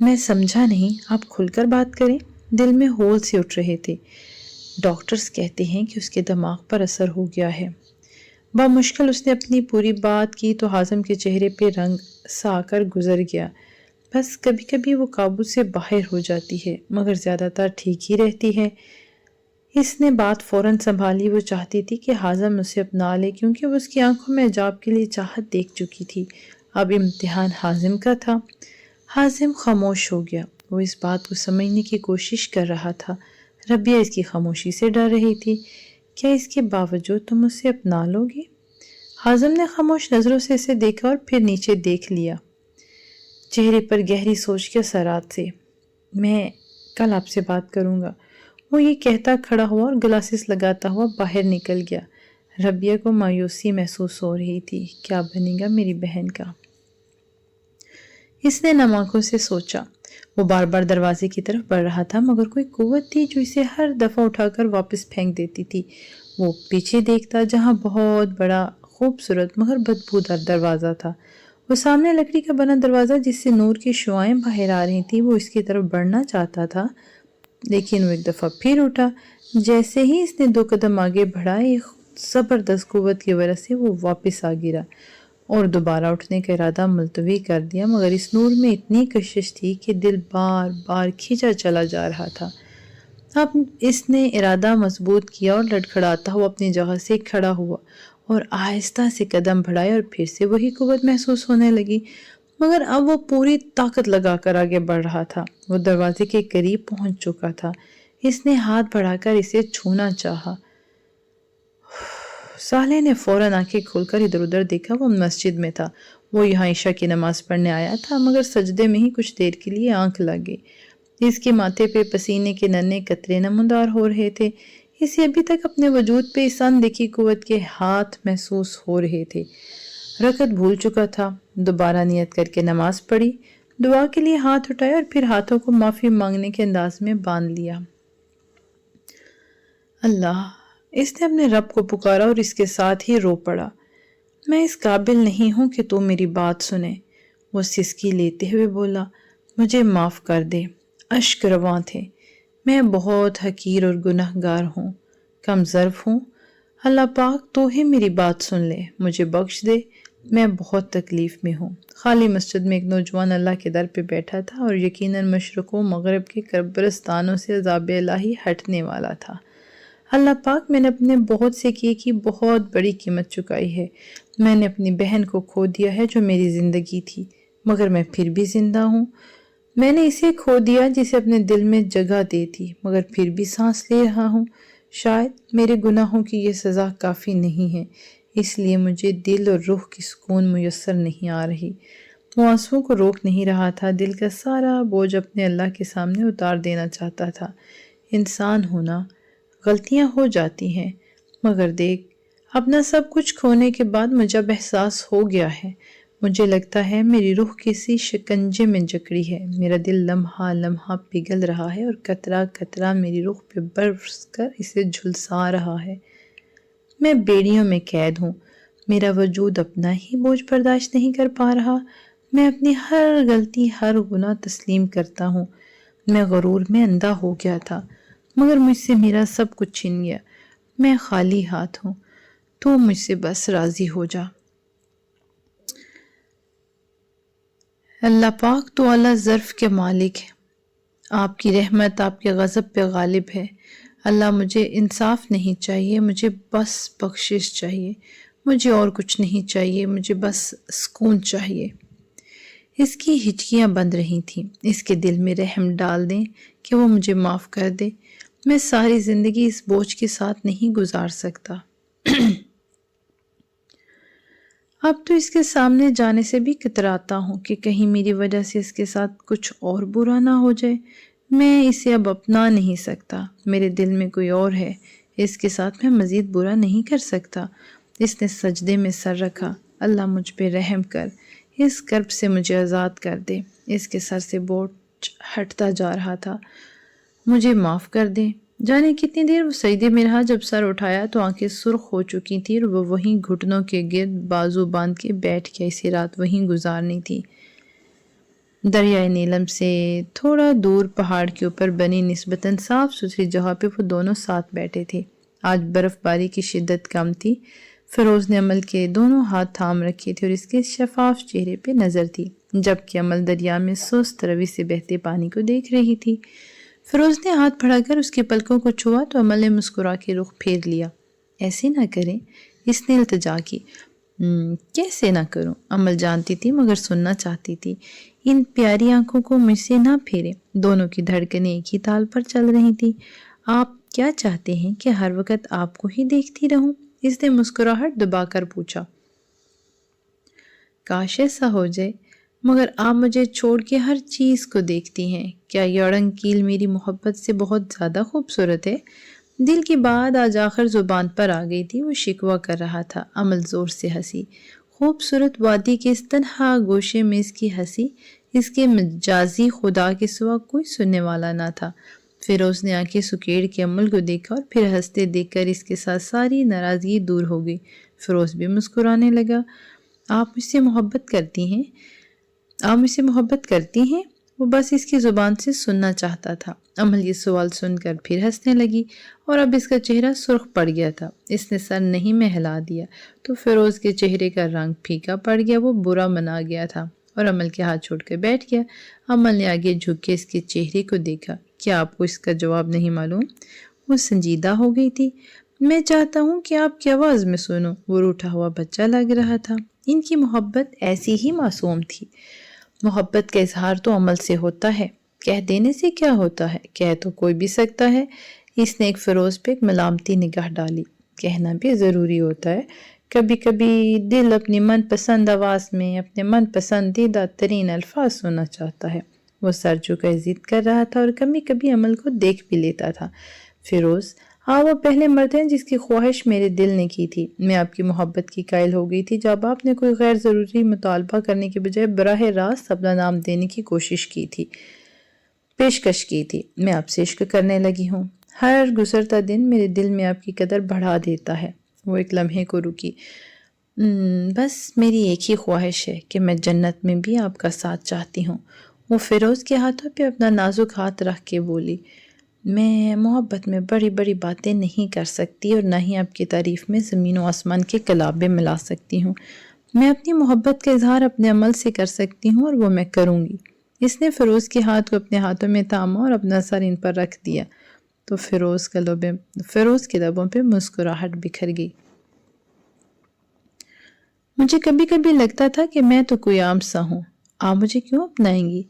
میں سمجھا نہیں، آپ کھل کر بات کریں۔ دل میں ہول سے اٹھ رہے تھے۔ ڈاکٹرز کہتے ہیں کہ اس کے دماغ پر اثر ہو گیا ہے۔ بامشکل اس نے اپنی پوری بات کی تو حازم کے چہرے پہ رنگ سا آ کر گزر گیا۔ بس کبھی کبھی وہ قابو سے باہر ہو جاتی ہے مگر زیادہ تر ٹھیک ہی رہتی ہے۔ اس نے بات فوراً سنبھالی۔ وہ چاہتی تھی کہ حازم اسے اپنا لے کیونکہ وہ اس کی آنکھوں میں عجاب کے لیے چاہت دیکھ چکی تھی۔ اب امتحان حازم کا تھا۔ حازم خاموش ہو گیا۔ وہ اس بات کو سمجھنے کی کوشش کر رہا تھا۔ ربیہ اس کی خاموشی سے ڈر رہی تھی۔ کیا اس کے باوجود تم اسے اپنا لو گی؟ حازم نے خاموش نظروں سے اسے دیکھا اور پھر نیچے دیکھ لیا، چہرے پر گہری سوچ کے اثرات سے۔ میں کل آپ سے بات کروں گا، وہ یہ کہتا کھڑا ہوا اور گلاسز لگاتا ہوا باہر نکل گیا۔ ربیہ کو مایوسی محسوس ہو رہی تھی۔ کیا بنے گا میری بہن کا؟ اس نے نم آنکھوں سے سوچا۔ وہ بار بار دروازے کی طرف بڑھ رہا تھا مگر کوئی قوت تھی جو اسے ہر دفعہ اٹھا کر واپس پھینک دیتی تھی۔ وہ پیچھے دیکھتا جہاں بہت بڑا خوبصورت مگر بدبودار دروازہ تھا۔ وہ سامنے لکڑی کا بنا دروازہ جس سے نور کی شعاعیں باہر آ رہی تھی، وہ اس کی طرف بڑھنا چاہتا تھا لیکن وہ ایک دفعہ پھر اٹھا۔ جیسے ہی اس نے 2 قدم آگے بڑھا، ایک زبردست قوت کی وجہ سے وہ واپس آ گرا اور دوبارہ اٹھنے کا ارادہ ملتوی کر دیا مگر اس نور میں اتنی کشش تھی کہ دل بار بار کھینچا چلا جا رہا تھا۔ اب اس نے ارادہ مضبوط کیا اور لڑکھڑاتا ہوا اپنی جگہ سے کھڑا ہوا اور آہستہ سے قدم بڑھائے اور پھر سے وہی قوت محسوس ہونے لگی مگر اب وہ پوری طاقت لگا کر آگے بڑھ رہا تھا۔ وہ دروازے کے قریب پہنچ چکا تھا۔ اس نے ہاتھ بڑھا کر اسے چھونا چاہا۔ صالح نے فوراً آنکھیں کھول کر ادھر ادھر دیکھا۔ وہ مسجد میں تھا۔ وہ یہاں عشاء کی نماز پڑھنے آیا تھا مگر سجدے میں ہی کچھ دیر کے لیے آنکھ لگ گئی۔ اس کے ماتھے پہ پسینے کے ننھے قطرے نمودار ہو رہے تھے۔ اسے ابھی تک اپنے وجود پہ اس اندیکھی قوت کے ہاتھ محسوس ہو رہے تھے۔ رکعت بھول چکا تھا۔ دوبارہ نیت کر کے نماز پڑھی، دعا کے لیے ہاتھ اٹھائے اور پھر ہاتھوں کو معافی مانگنے کے انداز میں باندھ لیا۔ اللہ! اس نے اپنے رب کو پکارا اور اس کے ساتھ ہی رو پڑا۔ میں اس قابل نہیں ہوں کہ تو میری بات سنے، وہ سسکی لیتے ہوئے بولا۔ مجھے معاف کر دے۔ اشک رواں تھے۔ میں بہت حقیر اور گنہگار ہوں، کم ظرف ہوں۔ اللہ پاک تو ہی میری بات سن لے، مجھے بخش دے، میں بہت تکلیف میں ہوں۔ خالی مسجد میں ایک نوجوان اللہ کے در پہ بیٹھا تھا اور یقیناً مشرق و مغرب کے قبرستانوں سے عذاب الہی ہٹنے والا تھا۔ اللہ پاک، میں نے اپنے بہت سے کیے کی بہت بڑی قیمت چکائی ہے۔ میں نے اپنی بہن کو کھو دیا ہے جو میری زندگی تھی مگر میں پھر بھی زندہ ہوں۔ میں نے اسے کھو دیا جسے اپنے دل میں جگہ دی تھی مگر پھر بھی سانس لے رہا ہوں۔ شاید میرے گناہوں کی یہ سزا کافی نہیں ہے، اس لیے مجھے دل اور روح کی سکون میسر نہیں آ رہی۔ وہ آنسوؤں کو روک نہیں رہا تھا، دل کا سارا بوجھ اپنے اللہ کے سامنے اتار دینا چاہتا تھا۔ انسان ہونا، غلطیاں ہو جاتی ہیں مگر دیکھ، اپنا سب کچھ کھونے کے بعد مجھے اب احساس ہو گیا ہے۔ مجھے لگتا ہے میری روح کسی شکنجے میں جکڑی ہے، میرا دل لمحہ لمحہ پگھل رہا ہے اور قطرہ قطرہ میری روح پہ برس کر اسے جھلسا رہا ہے۔ میں بیڑیوں میں قید ہوں، میرا وجود اپنا ہی بوجھ برداشت نہیں کر پا رہا۔ میں اپنی ہر غلطی، ہر گناہ تسلیم کرتا ہوں۔ میں غرور میں اندھا ہو گیا تھا مگر مجھ سے میرا سب کچھ چھن گیا۔ میں خالی ہاتھ ہوں، تو مجھ سے بس راضی ہو جا۔ اللہ پاک تو اعلیٰ ظرف کے مالک ہے، آپ کی رحمت آپ کے غضب پہ غالب ہے۔ اللہ مجھے انصاف نہیں چاہیے، مجھے بس بخشش چاہیے، مجھے اور کچھ نہیں چاہیے، مجھے بس سکون چاہیے۔ اس کی ہچکیاں بند رہی تھیں۔ اس کے دل میں رحم ڈال دیں کہ وہ مجھے معاف کر دے۔ میں ساری زندگی اس بوجھ کے ساتھ نہیں گزار سکتا۔ اب تو اس کے سامنے جانے سے بھی کتراتا ہوں کہ کہیں میری وجہ سے اس کے ساتھ کچھ اور برا نہ ہو جائے۔ میں اسے اب اپنا نہیں سکتا، میرے دل میں کوئی اور ہے، اس کے ساتھ میں مزید برا نہیں کر سکتا۔ اس نے سجدے میں سر رکھا۔ اللہ مجھ پہ رحم کر، اس کرب سے مجھے آزاد کر دے۔ اس کے سر سے بوجھ ہٹتا جا رہا تھا۔ مجھے معاف کر دیں۔ جانے کتنی دیر وہ سجدے میں رہا، جب سر اٹھایا تو آنکھیں سرخ ہو چکی تھی اور وہ وہیں گھٹنوں کے گرد بازو باندھ کے بیٹھ گیا، اسے رات وہیں گزارنی تھی۔ دریائے نیلم سے تھوڑا دور پہاڑ کے اوپر بنی نسبتاً صاف ستھری جگہ پہ وہ دونوں ساتھ بیٹھے تھے۔ آج برف باری کی شدت کم تھی۔ فیروز نے عمل کے دونوں ہاتھ تھام رکھے تھے اور اس کے شفاف چہرے پہ نظر تھی، جبکہ عمل دریا میں سست روی سے بہتے پانی کو دیکھ رہی تھی۔ فیروز نے ہاتھ بڑھا کر اس کے پلکوں کو چھوا تو عمل نے مسکرا کے رخ پھیر لیا۔ ایسے نہ کریں، اس نے التجا کی۔ کیسے نہ کروں؟ عمل جانتی تھی مگر سننا چاہتی تھی۔ ان پیاری آنکھوں کو مجھ سے نہ پھیرے۔ دونوں کی دھڑکنیں ایک ہی تال پر چل رہی تھی۔ آپ کیا چاہتے ہیں کہ ہر وقت آپ کو ہی دیکھتی رہوں؟ اس نے مسکراہٹ دبا کر پوچھا۔ کاش ایسا ہو جائے، مگر آپ مجھے چھوڑ کے ہر چیز کو دیکھتی ہیں۔ کیا یہ اڑنگ کیل میری محبت سے بہت زیادہ خوبصورت ہے؟ دل کی بات آج آخر زبان پر آ گئی تھی۔ وہ شکوہ کر رہا تھا۔ عمل زور سے ہنسی۔ خوبصورت وادی کے اس تنہا گوشے میں اس کی ہنسی، اس کے مجازی خدا کے سوا کوئی سننے والا نہ تھا۔ فیروز نے آنکھیں سکیڑ کے عمل کو دیکھا اور پھر ہنستے دیکھ کر اس کے ساتھ ساری ناراضگی دور ہو گئی۔ فیروز بھی مسکرانے لگا۔ آپ مجھ سے محبت کرتی ہیں؟ آپ مجھ سے محبت کرتی ہیں؟ وہ بس اس کی زبان سے سننا چاہتا تھا۔ عمل یہ سوال سن کر پھر ہنسنے لگی اور اب اس کا چہرہ سرخ پڑ گیا تھا۔ اس نے سر نہیں میں ہلا دیا تو فیروز کے چہرے کا رنگ پھیکا پڑ گیا۔ وہ برا منا گیا تھا اور عمل کے ہاتھ چھوڑ کر بیٹھ گیا۔ عمل نے آگے جھک کے اس کے چہرے کو دیکھا۔ کیا آپ کو اس کا جواب نہیں معلوم؟ وہ سنجیدہ ہو گئی تھی۔ میں چاہتا ہوں کہ آپ کی آواز میں سنوں۔ وہ روٹھا ہوا بچہ لگ رہا تھا۔ ان کی محبت ایسی ہی معصوم تھی۔ محبت کا اظہار تو عمل سے ہوتا ہے، کہہ دینے سے کیا ہوتا ہے؟ کہہ تو کوئی بھی سکتا ہے۔ اس نے ایک فیروز پہ ایک ملامتی نگاہ ڈالی۔ کہنا بھی ضروری ہوتا ہے۔ کبھی کبھی دل اپنی من پسند آواز میں اپنے من پسندیدہ ترین الفاظ سننا چاہتا ہے۔ وہ سر جھکائے ضد کر رہا تھا اور کبھی کبھی عمل کو دیکھ بھی لیتا تھا۔ فیروز، وہ پہلے مرد ہیں جس کی خواہش میرے دل نے کی تھی۔ میں آپ کی محبت کی قائل ہو گئی تھی جب آپ نے کوئی غیر ضروری مطالبہ کرنے کے بجائے براہ راست اپنا نام دینے کی کوشش کی تھی، پیشکش کی تھی۔ میں آپ سے عشق کرنے لگی ہوں۔ ہر گزرتا دن میرے دل میں آپ کی قدر بڑھا دیتا ہے۔ وہ ایک لمحے کو رکی۔ بس میری ایک ہی خواہش ہے کہ میں جنت میں بھی آپ کا ساتھ چاہتی ہوں۔ وہ فیروز کے ہاتھوں پہ اپنا نازک ہاتھ رکھ کے بولی۔ میں محبت میں بڑی بڑی باتیں نہیں کر سکتی اور نہ ہی آپ کی تعریف میں زمین و آسمان کے کلابے ملا سکتی ہوں۔ میں اپنی محبت کا اظہار اپنے عمل سے کر سکتی ہوں اور وہ میں کروں گی۔ اس نے فیروز کے ہاتھ کو اپنے ہاتھوں میں تھاما اور اپنا سر ان پر رکھ دیا تو فیروز کے لبوں پہ مسکراہٹ بکھر گئی۔ مجھے کبھی کبھی لگتا تھا کہ میں تو کوئی عام سا ہوں۔ آپ مجھے کیوں اپنائیں گی؟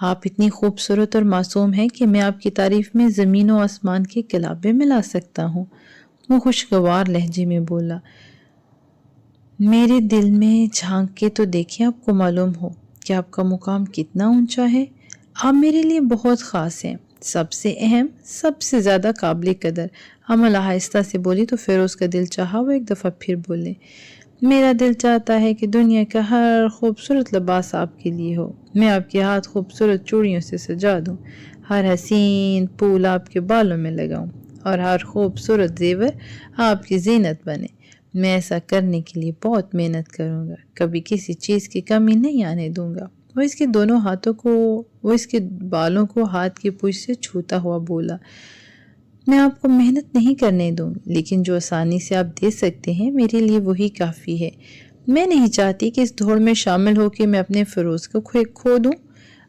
آپ اتنی خوبصورت اور معصوم ہیں کہ میں آپ کی تعریف میں زمین و آسمان کے کلابے ملا سکتا ہوں۔ وہ خوشگوار لہجے میں بولا۔ میرے دل میں جھانک کے تو دیکھیں، آپ کو معلوم ہو کہ آپ کا مقام کتنا اونچا ہے۔ آپ میرے لیے بہت خاص ہیں، سب سے اہم، سب سے زیادہ قابل قدر۔ عمل آہستہ سے بولی تو فیروز کا دل چاہا وہ ایک دفعہ پھر بولے۔ میرا دل چاہتا ہے کہ دنیا کا ہر خوبصورت لباس آپ کے لیے ہو۔ میں آپ کے ہاتھ خوبصورت چوڑیوں سے سجا دوں، ہر حسین پھول آپ کے بالوں میں لگاؤں اور ہر خوبصورت زیور آپ کی زینت بنے۔ میں ایسا کرنے کے لیے بہت محنت کروں گا، کبھی کسی چیز کی کمی نہیں آنے دوں گا۔ وہ اس کے بالوں کو ہاتھ کی پوچھ سے چھوتا ہوا بولا۔ میں آپ کو محنت نہیں کرنے دوں گی، لیکن جو آسانی سے آپ دے سکتے ہیں میرے لیے وہی کافی ہے۔ میں نہیں چاہتی کہ اس دوڑ میں شامل ہو کے میں اپنے فیروز کو کھو دوں۔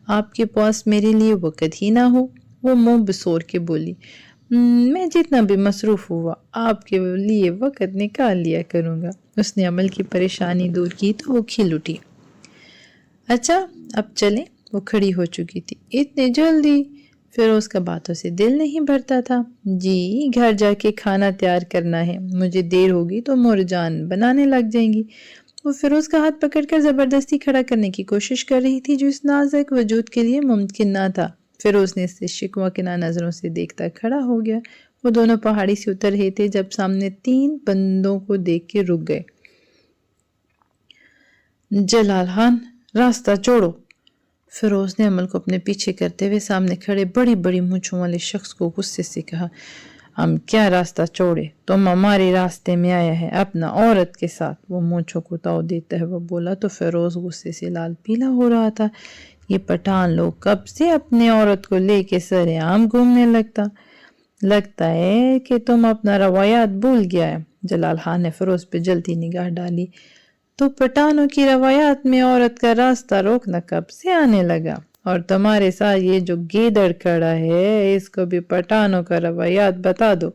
آپ کے پاس میرے لیے وقت ہی نہ ہو۔ وہ منہ بسور کے بولی۔ میں جتنا بھی مصروف ہوا آپ کے لیے وقت نکال لیا کروں گا۔ اس نے عمل کی پریشانی دور کی تو وہ کھل اٹھی۔ اچھا اب چلیں۔ وہ کھڑی ہو چکی تھی۔ اتنی جلدی؟ فیروز کا باتوں سے دل نہیں بھرتا تھا۔ جی گھر جا کے کھانا تیار کرنا ہے، مجھے دیر ہوگی تو مور جان بنانے لگ جائیں گی۔ وہ فیروز کا ہاتھ پکڑ کر زبردستی کھڑا کرنے کی کوشش کر رہی تھی جو اس نازک وجود کے لیے ممکن نہ تھا۔ فیروز نے اس سے شکوہ کناں نظروں سے دیکھتا کھڑا ہو گیا۔ وہ دونوں پہاڑی سے اتر رہے تھے جب سامنے 3 بندوں کو دیکھ کے رک گئے۔ جلال خان، راستہ چھوڑو۔ فیروز نے عمل کو اپنے پیچھے کرتے ہوئے سامنے کھڑے بڑی بڑی مونچھوں والے شخص کو غصے سے کہا۔ ہم کیا راستہ چھوڑے؟ تم ہمارے راستے میں آیا ہے اپنا عورت کے ساتھ۔ وہ مونچھوں کو تاؤ دیتا ہے وہ بولا تو فیروز غصے سے لال پیلا ہو رہا تھا۔ یہ پٹھان لوگ کب سے اپنے عورت کو لے کے سر عام گھومنے لگتا ہے کہ تم اپنا روایات بھول گیا ہے۔ جلال خان نے فیروز پہ جلدی نگاہ ڈالی۔ تو پٹھانوں کی روایات میں عورت کا راستہ روکنا کب سے آنے لگا؟ اور تمہارے ساتھ یہ جو گیدڑ کھڑا ہے اس کو بھی پٹھانوں کا روایات بتا دو۔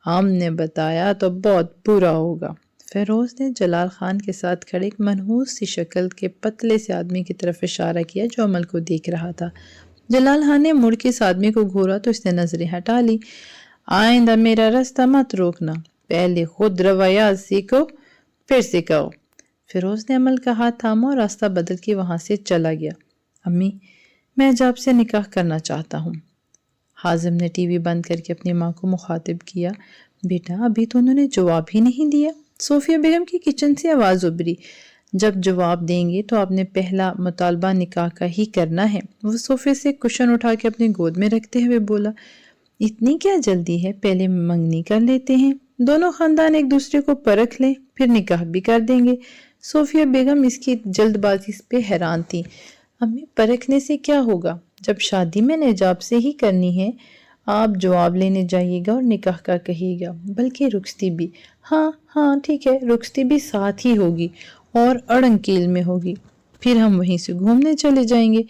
ہم نے بتایا تو بہت برا ہوگا۔ فیروز نے جلال خان کے ساتھ کھڑے ایک منحوس سی شکل کے پتلے سے آدمی کی طرف اشارہ کیا جو عمل کو دیکھ رہا تھا۔ جلال خان نے مڑ کے اس آدمی کو گھورا تو اس نے نظریں ہٹا لی۔ آئندہ میرا راستہ مت روکنا، پہلے خود روایات سیکھو پھر سکھاؤ۔ فیروز نے عمل کا ہاتھ تھاما اور راستہ بدل کے وہاں سے چلا گیا۔ امی، میں آج آپ سے نکاح کرنا چاہتا ہوں۔ حازم نے ٹی وی بند کر کے اپنی ماں کو مخاطب کیا۔ بیٹا ابھی تو انہوں نے جواب ہی نہیں دیا۔ صوفیہ بیگم کی کچن سے آواز ابھری۔ جب جواب دیں گے تو آپ نے پہلا مطالبہ نکاح کا ہی کرنا ہے۔ وہ صوفے سے کشن اٹھا کے اپنی گود میں رکھتے ہوئے بولا، اتنی کیا جلدی ہے، پہلے منگنی کر لیتے ہیں، دونوں خاندان ایک دوسرے کو پرکھ لیں پھر نکاح بھی کر دیں گے۔ صوفیہ بیگم اس کی جلد بازی پہ حیران تھی۔ امی، پرکھنے سے کیا ہوگا؟ جب شادی میں نے جاب سے ہی کرنی ہے، آپ جواب لینے جائیے گا اور نکاح کا کہیے گا، بلکہ رخصتی بھی۔ ہاں ٹھیک ہے، رخصتی بھی ساتھ ہی ہوگی اور اڑنکیل میں ہوگی، پھر ہم وہیں سے گھومنے چلے جائیں گے۔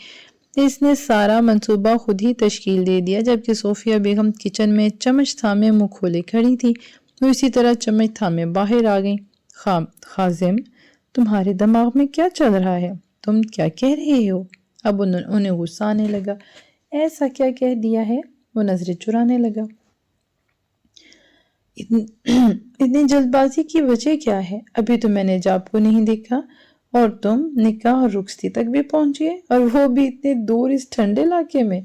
اس نے سارا منصوبہ خود ہی تشکیل دے دیا جبکہ صوفیہ بیگم کچن میں چمچ تھامے منہ کھولے کھڑی تھی۔ وہ اسی طرح چمچ تھامے باہر آ گئیں۔ خازم، تمہارے دماغ میں کیا چل رہا ہے؟ تم کیا کہہ رہے ہو؟ اب انہیں غصہ آنے لگا۔ ایسا کیا کہہ دیا ہے؟ وہ نظریں چرانے لگا۔ اتنی جلد بازی کی وجہ کیا ہے؟ ابھی تو میں نے جاب کو نہیں دیکھا اور تم نکاح اور رخصتی تک بھی پہنچی ہے، اور وہ بھی اتنے دور اس ٹھنڈے علاقے میں۔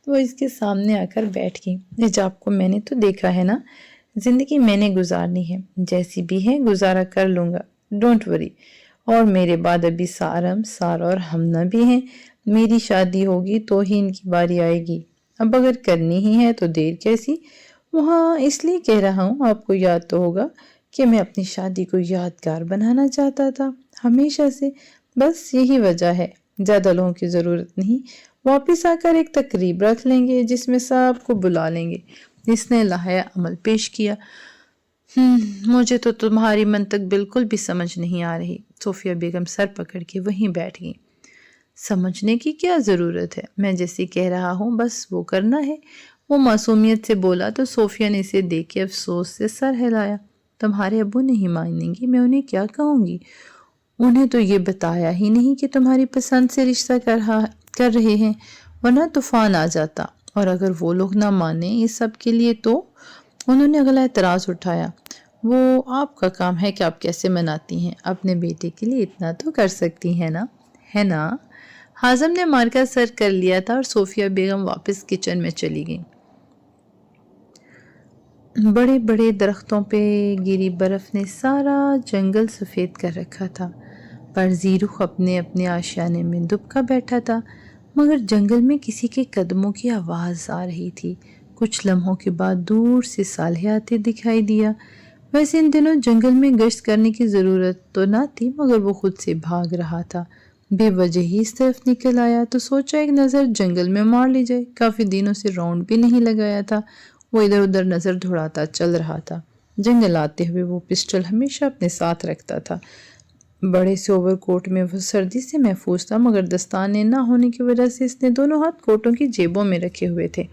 وہ اس کے سامنے آ کر بیٹھ گئی۔ حجاب کو میں نے تو دیکھا ہے نا، زندگی میں نے گزارنی ہے، جیسی بھی ہے گزارا کر لوں گا، ڈونٹ وری۔ اور میرے بعد ابھی سارا اور ہمنا بھی ہیں۔ میری شادی ہوگی تو ہی ان کی باری آئے گی، اب اگر کرنی ہی ہے تو دیر کیسی؟ وہاں اس لیے کہہ رہا ہوں، آپ کو یاد تو ہوگا کہ میں اپنی شادی کو یادگار بنانا چاہتا تھا ہمیشہ سے، بس یہی وجہ ہے۔ زیادہ لوگوں کی ضرورت نہیں، واپس آ کر ایک تقریب رکھ لیں گے جس میں سب کو بلا لیں گے۔ اس نے لاحیہ عمل پیش کیا۔ مجھے تو تمہاری منطق بالکل بھی سمجھ نہیں آ رہی۔ صوفیہ بیگم سر پکڑ کے وہیں بیٹھ گئی۔ سمجھنے کی کیا ضرورت ہے، میں جیسے کہہ رہا ہوں بس وہ کرنا ہے۔ وہ معصومیت سے بولا تو صوفیہ نے اسے دیکھ کے افسوس سے سر ہلایا۔ تمہارے ابو نہیں مانیں گے، میں انہیں کیا کہوں گی؟ انہیں تو یہ بتایا ہی نہیں کہ تمہاری پسند سے رشتہ کر رہے ہیں، ورنہ طوفان آ جاتا۔ اور اگر وہ لوگ نہ مانیں اس سب کے لیے تو؟ انہوں نے اگلا اعتراض اٹھایا۔ وہ آپ کا کام ہے کہ آپ کیسے مناتی ہیں، اپنے بیٹے کے لیے اتنا تو کر سکتی ہیں نا، ہے نا؟ حازم نے مار کا سر کر لیا تھا اور صوفیہ بیگم واپس کچن میں چلی گئیں۔ بڑے بڑے درختوں پہ گری برف نے سارا جنگل سفید کر رکھا تھا، پر زیرو اپنے آشیانے میں دبکا بیٹھا تھا، مگر جنگل میں کسی کے قدموں کی آواز آ رہی تھی۔ کچھ لمحوں کے بعد دور سے صالح آتے دکھائی دیا۔ ویسے ان دنوں جنگل میں گشت کرنے کی ضرورت تو نہ تھی، مگر وہ خود سے بھاگ رہا تھا، بے وجہ ہی اس طرف نکل آیا تو سوچا ایک نظر جنگل میں مار لی جائے۔ کافی دنوں سے راؤنڈ بھی نہیں لگایا تھا۔ وہ ادھر ادھر نظر دوڑاتا چل رہا تھا۔ جنگل آتے ہوئے وہ پسٹل ہمیشہ اپنے ساتھ رکھتا تھا۔ بڑے سے اوور کوٹ میں وہ سردی سے محفوظ تھا، مگر دستانے نہ ہونے کی وجہ سے اس نے دونوں ہاتھ کوٹوں کی جیبوں میں رکھے ہوئے تھے۔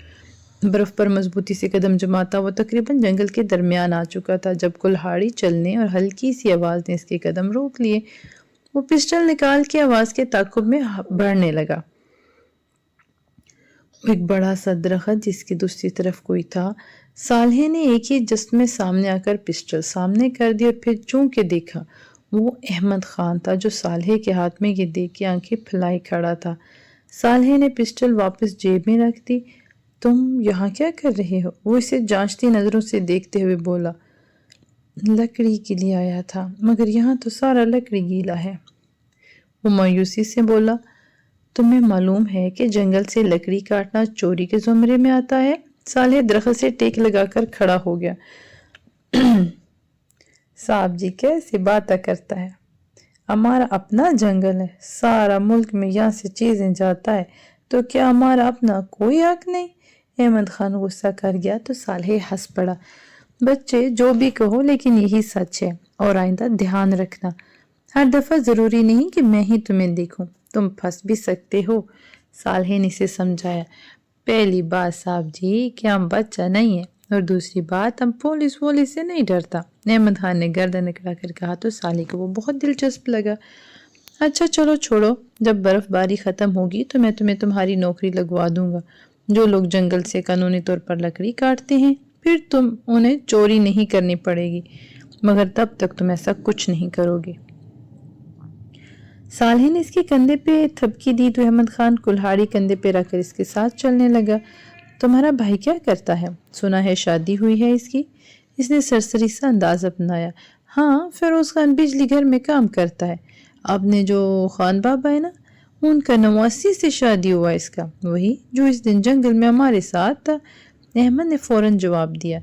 برف پر مضبوطی سے قدم جماتا وہ تقریباً جنگل کے درمیان آ چکا تھا جب کلہاڑی چلنے اور ہلکی سی آواز نے اس کے قدم روک لیے۔ وہ پسٹل نکال کے آواز کے تعاقب میں بڑھنے لگا۔ ایک بڑا سا درخت جس کی دوسری طرف کوئی تھا۔ صالح نے ایک ہی جست میں سامنے آ کر پسٹل سامنے کر دی اور پھر چون کے دیکھا۔ وہ احمد خان تھا جو صالح کے ہاتھ میں یہ دیکھ کے آنکھیں پھیلائے کھڑا تھا۔ صالح نے پسٹل واپس جیب میں رکھ دی۔ تم یہاں کیا کر رہے ہو؟ وہ اسے جانچتی نظروں سے دیکھتے ہوئے بولا۔ لکڑی کے لیے آیا تھا، مگر یہاں تو سارا لکڑی گیلا ہے۔ وہ مایوسی سے بولا، تمہیں معلوم ہے کہ جنگل سے لکڑی کاٹنا چوری کے زمرے میں آتا ہے؟ صالح درخت سے ٹیک لگا کر کھڑا ہو گیا۔ صاحب جی کیسے باتیں کرتا ہے، ہمارا اپنا جنگل ہے، سارا ملک میں یہاں سے چیزیں جاتا ہے، تو کیا ہمارا اپنا کوئی حق نہیں؟ احمد خان غصہ کر گیا تو صالح ہنس پڑا۔ بچے جو بھی کہو لیکن یہی سچ ہے، اور آئندہ دھیان رکھنا، ہر دفعہ ضروری نہیں کہ میں ہی تمہیں دیکھوں، تم پھنس بھی سکتے ہو۔ صالح نے اسے سمجھایا، پہلی بات صاحب جی کہ ہم بچہ نہیں ہے، اور دوسری بات ہم پولیس وولیس سے نہیں ڈرتا۔ احمد خان نے گردن اکڑا کر کہا تو صالح کو وہ بہت دلچسپ لگا۔ اچھا چلو چھوڑو، جب برف باری ختم ہوگی تو میں تمہیں تمہاری نوکری لگوا دوں گا۔ جو لوگ جنگل سے قانونی طور پر لکڑی کاٹتے ہیں پھر تم انہیں چوری نہیں کرنی پڑے گی، مگر تب تک تم ایسا کچھ نہیں کرو گے۔ صالح نے اس کے کندھے پہ تھپکی دی تو احمد خان کلہاڑی کندھے پہ رکھ کر اس کے ساتھ چلنے لگا۔ تمہارا بھائی کیا کرتا ہے؟ سنا ہے شادی ہوئی ہے اس کی؟ اس نے سرسری سا انداز اپنایا۔ ہاں، فیروز خان بجلی گھر میں کام کرتا ہے۔ آپ نے جو خان بابا ہے نا، ان کا 89 سے شادی ہوا اس کا، وہی جو اس دن جنگل میں ہمارے ساتھ تھا۔ احمد نے فوراً جواب دیا۔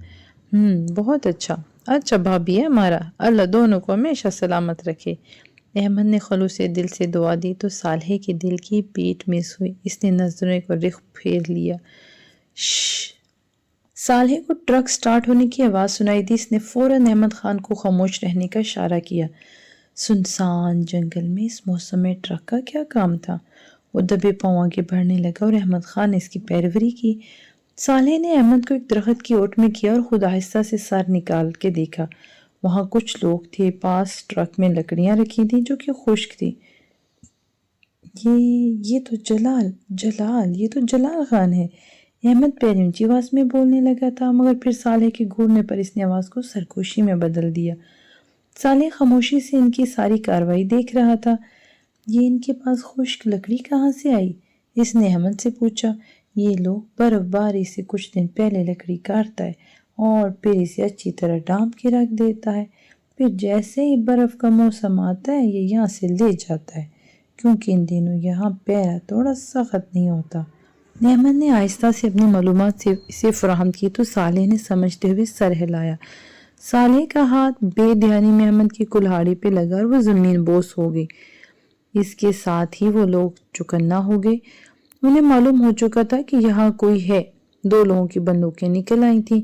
بہت اچھا بھابی ہے ہمارا، اللہ دونوں کو ہمیشہ سلامت رکھے۔ احمد نے خلوص دل سے دعا دی تو صالح کے دل کی پیٹ مس ہوئی۔ اس نے نظروں کو رخ پھیر لیا۔ صالح کو ٹرک سٹارٹ ہونے کی آواز سنائی دی۔ اس نے فوراً احمد خان کو خاموش رہنے کا اشارہ کیا۔ سنسان جنگل میں اس موسم میں ٹرک کا کیا کام تھا؟ وہ دبے پاؤں آگے بڑھنے لگا اور احمد خان نے اس کی پیروی کی۔ صالح نے احمد کو ایک درخت کی اوٹ میں کیا اور خود آہستہ سے سر نکال کے دیکھا۔ وہاں کچھ لوگ تھے، پاس ٹرک میں لکڑیاں رکھی تھیں جو کہ خشک تھی۔ یہ تو جلال خان ہے۔ احمد پہلے اونچی آواز میں بولنے لگا تھا، مگر پھر صالح کے گھورنے پر اس نے آواز کو سرگوشی میں بدل دیا۔ صالح خاموشی سے ان کی ساری کارروائی دیکھ رہا تھا۔ یہ ان کے پاس خشک لکڑی کہاں سے آئی؟ اس نے احمد سے پوچھا۔ یہ لوگ برف باری سے کچھ دن پہلے لکڑی کاٹتا ہے اور پھر اسے اچھی طرح ڈانپ کے رکھ دیتا ہے، پھر جیسے ہی برف کا موسم آتا ہے یہ یہاں سے لے جاتا ہے، کیونکہ ان دنوں یہاں پیرا تھوڑا سخت نہیں ہوتا۔ احمد نے آہستہ سے اپنی معلومات سے اسے فراہم کی تو صالح نے سمجھتے ہوئے سر ہلایا۔ صالح کا ہاتھ بے دھیانی میں احمد کی کلہاڑی پہ لگا اور وہ زمین بوس ہو گئی۔ اس کے ساتھ ہی وہ لوگ چوکنا ہو گئے۔ انہیں معلوم ہو چکا تھا کہ یہاں کوئی ہے۔ 2 لوگوں کی بندوقیں نکل آئی تھیں۔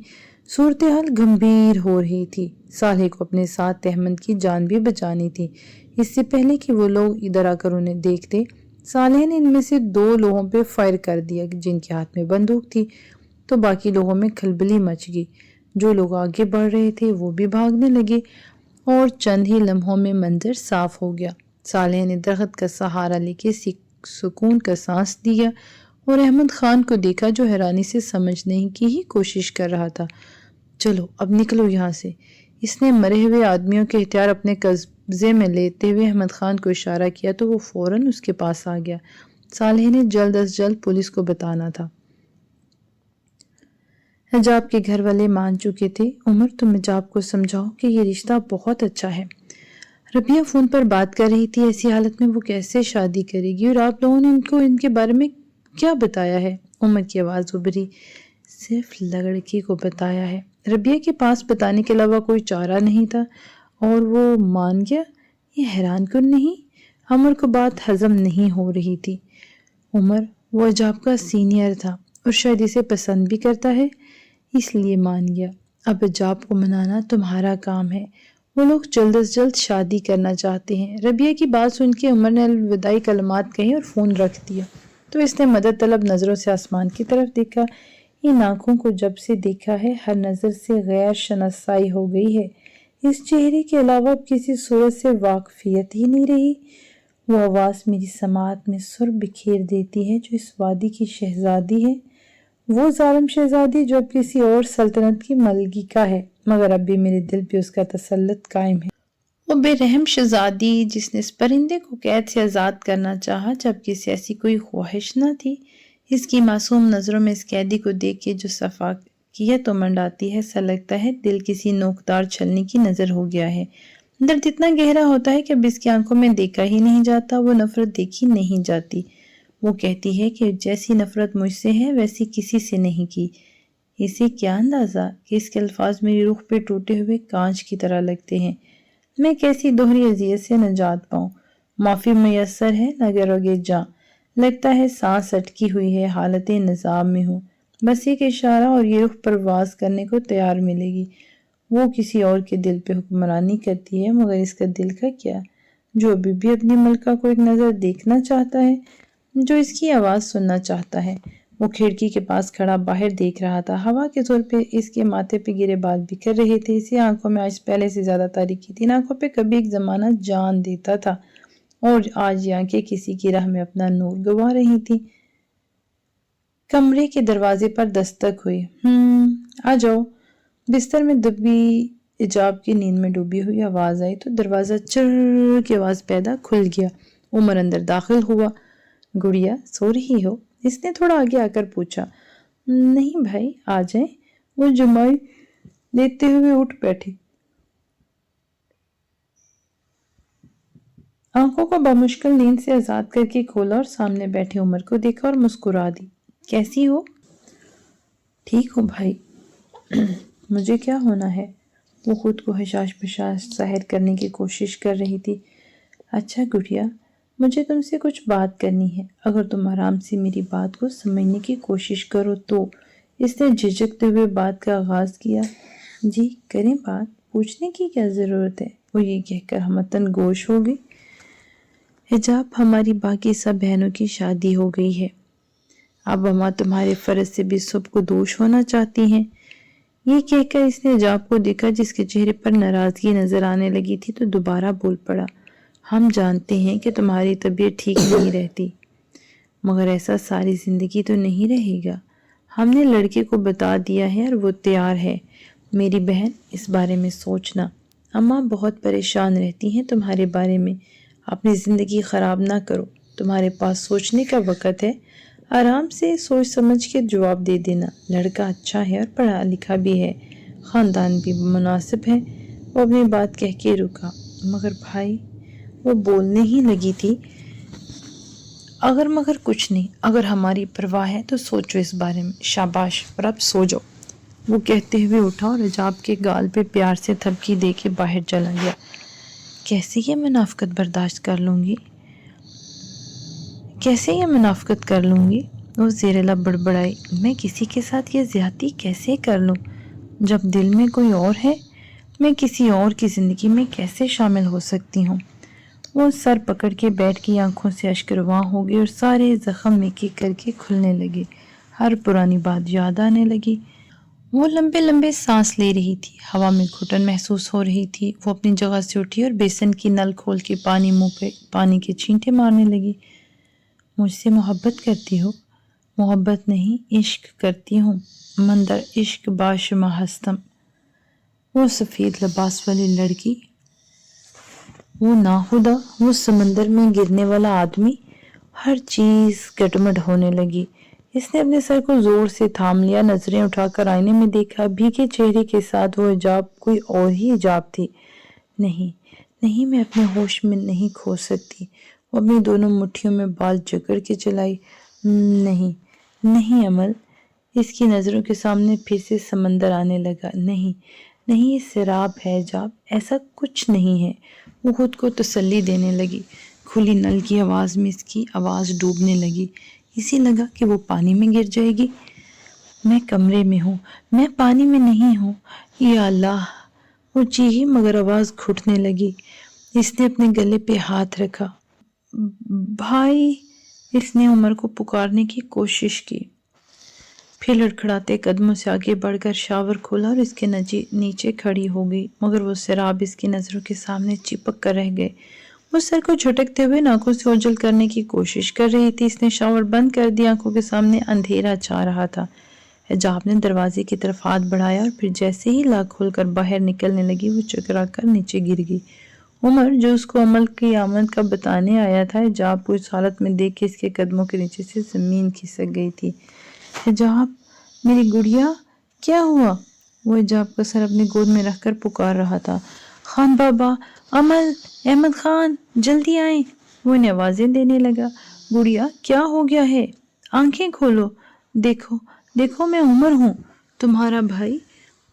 صورتحال گمبھیر ہو رہی تھی۔ صالح کو اپنے ساتھ احمد کی جان بھی بچانی تھی۔ اس سے پہلے کہ وہ لوگ ادھر آ کر انہیں دیکھتے، صالح نے ان میں سے 2 لوگوں پہ فائر کر دیا جن کے ہاتھ میں بندوق تھی، تو باقی لوگوں میں کھلبلی مچ گئی۔ جو لوگ آگے بڑھ رہے تھے وہ بھی بھاگنے لگے اور چند ہی لمحوں میں منظر صاف ہو گیا۔ صالح نے درخت کا سہارا لے کے سکون کا سانس دیا اور احمد خان کو دیکھا جو حیرانی سے سمجھنے کی ہی کوشش کر رہا تھا۔ چلو اب نکلو یہاں سے۔ اس نے مرے ہوئے آدمیوں کے ہتھیار اپنے قبضے میں لیتے ہوئے احمد خان کو اشارہ کیا تو وہ فوراً اس کے پاس آ گیا۔ صالح نے جلد از جلد پولیس کو بتانا تھا۔ حجاب کے گھر والے مان چکے تھے۔ عمر تم حجاب کو سمجھاؤ کہ یہ رشتہ بہت اچھا ہے۔ ربیہ فون پر بات کر رہی تھی، ایسی حالت میں وہ کیسے شادی کرے گی، اور آپ لوگوں نے ان کے بارے میں کیا بتایا ہے؟ عمر کی آواز ابھری۔ صرف لڑکی کو بتایا ہے۔ ربیہ کے پاس بتانے کے علاوہ کوئی چارہ نہیں تھا اور وہ مان گیا؟ یہ حیران کن نہیں؟ عمر کو بات ہضم نہیں ہو رہی تھی۔ عمر، وہ حجاب کا سینئر تھا اور شاید اسے پسند بھی کرتا ہے، اس لیے مان گیا۔ اب حجاب کو منانا تمہارا کام ہے۔ وہ لوگ جلد از جلد شادی کرنا چاہتے ہیں۔ ربیہ کی بات سن کے عمر نے الوداعی کلمات کہیں اور فون رکھ دیا تو اس نے مدد طلب نظروں سے آسمان کی طرف دیکھا۔ ان آنکھوں کو جب سے دیکھا ہے ہر نظر سے غیر شناسائی ہو گئی ہے۔ اس چہرے کے علاوہ اب کسی صورت سے واقفیت ہی نہیں رہی۔ وہ آواز میری سماعت میں سر بکھیر دیتی ہے جو اس وادی کی شہزادی ہے، وہ ظالم شہزادی جو اب کسی اور سلطنت کی ملکہ ہے، مگر اب بھی میرے دل پہ اس کا تسلط قائم ہے۔ وہ بے رحم شہزادی جس نے اس پرندے کو قید سے آزاد کرنا چاہا جبکہ اسے ایسی کوئی خواہش نہ تھی۔ اس کی معصوم نظروں میں اس قیدی کو دیکھ کے جو شفقت منڈاتی ہے، ایسا لگتا ہے دل کسی نوکدار چھلنی کی نظر ہو گیا ہے۔ درد اتنا گہرا ہوتا ہے کہ اب اس کی آنکھوں میں دیکھا ہی نہیں جاتا، وہ نفرت دیکھی نہیں جاتی۔ وہ کہتی ہے کہ جیسی نفرت مجھ سے ہے ویسی کسی سے نہیں کی۔ اسے کیا اندازہ کہ اس کے الفاظ میری روح پہ ٹوٹے ہوئے کانچ کی طرح لگتے ہیں۔ میں کیسی دوہری اذیت سے نجات پاؤں؟ معافی میسر ہے نہ گروگے جاں، لگتا ہے سانس اٹکی ہوئی ہے، حالت نظام میں ہوں، بس ایک اشارہ اور یہ رخ پرواز کرنے کو تیار ملے گی۔ وہ کسی اور کے دل پہ حکمرانی کرتی ہے، مگر اس کا دل کا کیا؟ جو ابھی بھی اپنی ملکہ کو ایک نظر دیکھنا چاہتا ہے، جو اس کی آواز سننا چاہتا ہے۔ وہ کھڑکی کے پاس کھڑا باہر دیکھ رہا تھا، ہوا کے زور پہ اس کے ماتھے پہ گرے بال بکھر رہے تھے، اسی آنکھوں میں آج پہلے سے زیادہ تاریکی تھی، ان آنکھوں پہ کبھی ایک زمانہ جان دیتا تھا اور آج یہ آنکھیں کسی کی راہ میں اپنا نور گوا رہی تھی۔ کمرے کے دروازے پر دستک ہوئی۔ آ جاؤ۔ بستر میں دبی حجاب کی نیند میں ڈوبی ہوئی آواز آئی تو دروازہ چر کی آواز پیدا کھل گیا۔ عمر اندر داخل ہوا۔ گڑیا سو رہی ہو؟ اس نے تھوڑا آگے آ کر پوچھا۔ نہیں بھائی، آ جائیں۔ وہ جمائی لیتے ہوئے اٹھ بیٹھی، آنکھوں کو بمشکل نیند سے آزاد کر کے کھولا اور سامنے بیٹھے عمر کو دیکھا اور مسکرا دی۔ کیسی ہو؟ ٹھیک ہوں بھائی۔ مجھے کیا ہونا ہے؟ وہ خود کو حشاش بشاش ظاہر کرنے کی کوشش کر رہی تھی۔ اچھا گڑیا، مجھے تم سے کچھ بات کرنی ہے، اگر تم آرام سے میری بات کو سمجھنے کی کوشش کرو تو۔ اس نے جھجکتے ہوئے بات کا آغاز کیا۔ جی کریں بات، پوچھنے کی کیا ضرورت ہے؟ وہ یہ کہہ کر ہمتن گوش ہو گئی۔ حجاب، ہماری باقی سب بہنوں کی شادی ہو گئی ہے، اب اماں تمہارے فرض سے بھی سب کو دوش ہونا چاہتی ہیں۔ یہ کہہ کر اس نے حجاب کو دیکھا جس کے چہرے پر ناراضگی نظر آنے لگی تھی تو دوبارہ بول پڑا۔ ہم جانتے ہیں کہ تمہاری طبیعت ٹھیک نہیں رہتی، مگر ایسا ساری زندگی تو نہیں رہے گا۔ ہم نے لڑکے کو بتا دیا ہے اور وہ تیار ہے۔ میری بہن، اس بارے میں سوچنا، اماں بہت پریشان رہتی ہیں تمہارے بارے میں، اپنی زندگی خراب نہ کرو، تمہارے پاس سوچنے کا وقت ہے، آرام سے سوچ سمجھ کے جواب دے دینا۔ لڑکا اچھا ہے اور پڑھا لکھا بھی ہے، خاندان بھی مناسب ہے۔ وہ اپنی بات کہہ کے رکا۔ مگر بھائی، وہ بولنے ہی لگی تھی، اگر مگر کچھ نہیں، اگر ہماری پرواہ ہے تو سوچو اس بارے میں۔ شاباش، اور اب سو جاؤ۔ وہ کہتے ہوئے اٹھا اور حجاب کے گال پہ پیار سے تھپکی دے کے باہر چلا گیا۔ کیسے یہ منافقت برداشت کر لوں گی؟ کیسے یہ منافقت کر لوں گی؟ وہ زیر لب بڑبڑائی۔ میں کسی کے ساتھ یہ زیادتی کیسے کر لوں؟ جب دل میں کوئی اور ہے، میں کسی اور کی زندگی میں کیسے شامل ہو سکتی ہوں؟ وہ سر پکڑ کے بیٹھ کی آنکھوں سے اشک رواں ہو گئی اور سارے زخم ایک ایک کر کے کھلنے لگے، ہر پرانی بات یاد آنے لگی۔ وہ لمبے لمبے سانس لے رہی تھی، ہوا میں گھٹن محسوس ہو رہی تھی۔ وہ اپنی جگہ سے اٹھی اور بیسن کی نل کھول کے منہ پہ پانی کے چھینٹے مارنے لگی۔ مجھ سے محبت کرتی ہو؟ محبت نہیں، عشق کرتی ہوں، مندر عشق باشما ہستم۔ وہ سفید لباس والی لڑکی، وہ ناخدا، وہ سمندر میں گرنے والا آدمی، ہر چیز گٹمٹ ہونے لگی۔ اس نے اپنے سر کو زور سے تھام لیا، نظریں اٹھا کر آئینے میں دیکھا، بھیگے چہرے کے ساتھ وہ حجاب کوئی اور ہی حجاب تھی۔ نہیں نہیں، میں اپنے ہوش میں نہیں کھو سکتی۔ وہ اپنی دونوں مٹھیوں میں بال جکڑ کے چلائی۔ نہیں نہیں عمل، اس کی نظروں کے سامنے پھر سے سمندر آنے لگا۔ نہیں نہیں، یہ سراب ہے حجاب، ایسا کچھ نہیں ہے۔ وہ خود کو تسلی دینے لگی۔ کھلی نل کی آواز میں اس کی آواز ڈوبنے لگی، اسے لگا کہ وہ پانی میں گر جائے گی۔ میں کمرے میں ہوں، میں پانی میں نہیں ہوں، یا اللہ! وہ چیخی مگر آواز گھٹنے لگی۔ اس نے اپنے گلے پہ ہاتھ رکھا۔ بھائی! اس نے عمر کو پکارنے کی کوشش کی، پھر لڑکھڑاتے قدموں سے آگے بڑھ کر شاور کھولا اور اس کے نیچے کھڑی ہو گئی، مگر وہ سراب اس کی نظروں کے سامنے چپک کر رہ گئے۔ وہ سر کو جھٹکتے ہوئے ناکوں سے اوجھل کرنے کی کوشش کر رہی تھی۔ اس نے شاور بند کر دیا، آنکھوں کے سامنے اندھیرا چھا رہا تھا۔ حجاب نے دروازے کی طرف ہاتھ بڑھایا اور پھر جیسے ہی لاک کھول کر باہر نکلنے لگی، وہ چکرا کر نیچے گر گئی۔ عمر، جو اس کو عمل کی آمد کا بتانے آیا تھا، حجاب کو اس حالت میں دیکھ کے اس کے قدموں کے نیچے سے زمین کھسک گئی تھی۔ حجاب، میری گڑیا، کیا ہوا؟ وہ حجاب کا سر اپنی گود میں رکھ کر پکار رہا تھا۔ خان بابا، عمل، احمد خان، جلدی آئیں! وہ انہیں آوازیں دینے لگا۔ گڑیا، کیا ہو گیا ہے؟ آنکھیں کھولو، دیکھو دیکھو، میں عمر ہوں، تمہارا بھائی،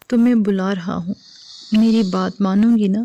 تمہیں بلا رہا ہوں۔ میری بات مانو گی نا؟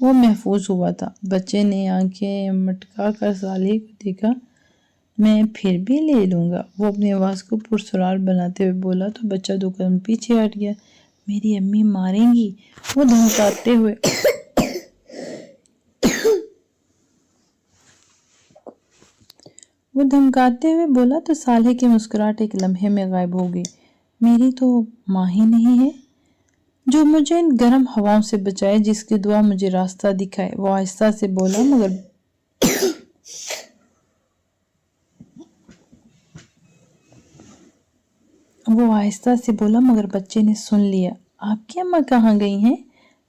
وہ محفوظ ہوا تھا۔ بچے نے آنکھیں مٹکا کر صالح کو دیکھا۔ میں پھر بھی لے لوں گا، وہ اپنی آواز کو پرسرار بناتے ہوئے بولا تو بچہ 2 قدم پیچھے ہٹ گیا۔ میری امی ماریں گی، وہ دھمکاتے ہوئے بولا تو صالح کی مسکراہٹ ایک لمحے میں غائب ہو گئی۔ میری تو ماں ہی نہیں ہے جو مجھے ان گرم ہواؤں سے بچائے، جس کی دعا مجھے راستہ دکھائے، وہ آہستہ سے بولا مگر بچے نے سن لیا۔ آپ کی اماں کہاں گئی ہیں؟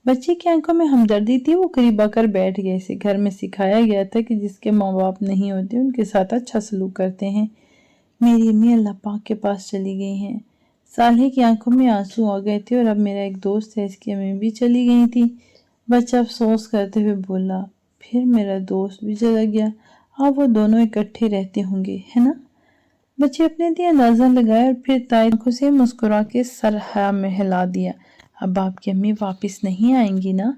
بچے کی آنکھوں میں ہمدردی تھی، وہ قریب آ کر بیٹھ گئے۔ اسے گھر میں سکھایا گیا تھا کہ جس کے ماں باپ نہیں ہوتے ان کے ساتھ اچھا سلوک کرتے ہیں۔ میری امی اللہ پاک کے پاس چلی گئی ہیں۔ صالح کی آنکھوں میں آنسو آ گئے تھے، اور اب میرا ایک دوست ہے، اس کی امی بھی چلی گئی تھی۔ بچہ افسوس کرتے ہوئے بولا، پھر میرا دوست بھی چلا گیا، اب وہ دونوں اکٹھے رہتے ہوں گے، ہے نا؟ بچے اپنے لیے اندازہ لگائے اور پھر تائید آنکھوں سے مسکرا کے سر میں ہلا دیا۔ اب آپ کی امی واپس نہیں آئیں گی نا؟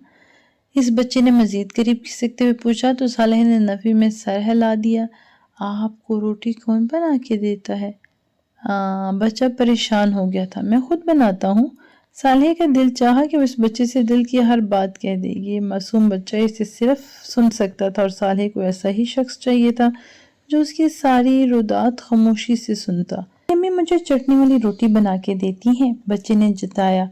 اس بچے نے مزید قریب کھسکتے ہوئے پوچھا تو صالح نے نفی میں سر ہلا دیا۔ آپ کو روٹی کون بنا کے دیتا ہے؟ بچہ پریشان ہو گیا تھا۔ میں خود بناتا ہوں۔ صالح کا دل چاہا کہ وہ اس بچے سے دل کی ہر بات کہہ دے۔ یہ معصوم بچہ اسے صرف سن سکتا تھا، اور صالح کو ایسا ہی شخص چاہیے تھا جو اس کی ساری رودات خاموشی سے سنتا۔ امی مجھے چٹنی والی روٹی بنا کے دیتی ہیں، بچے نے جتایا۔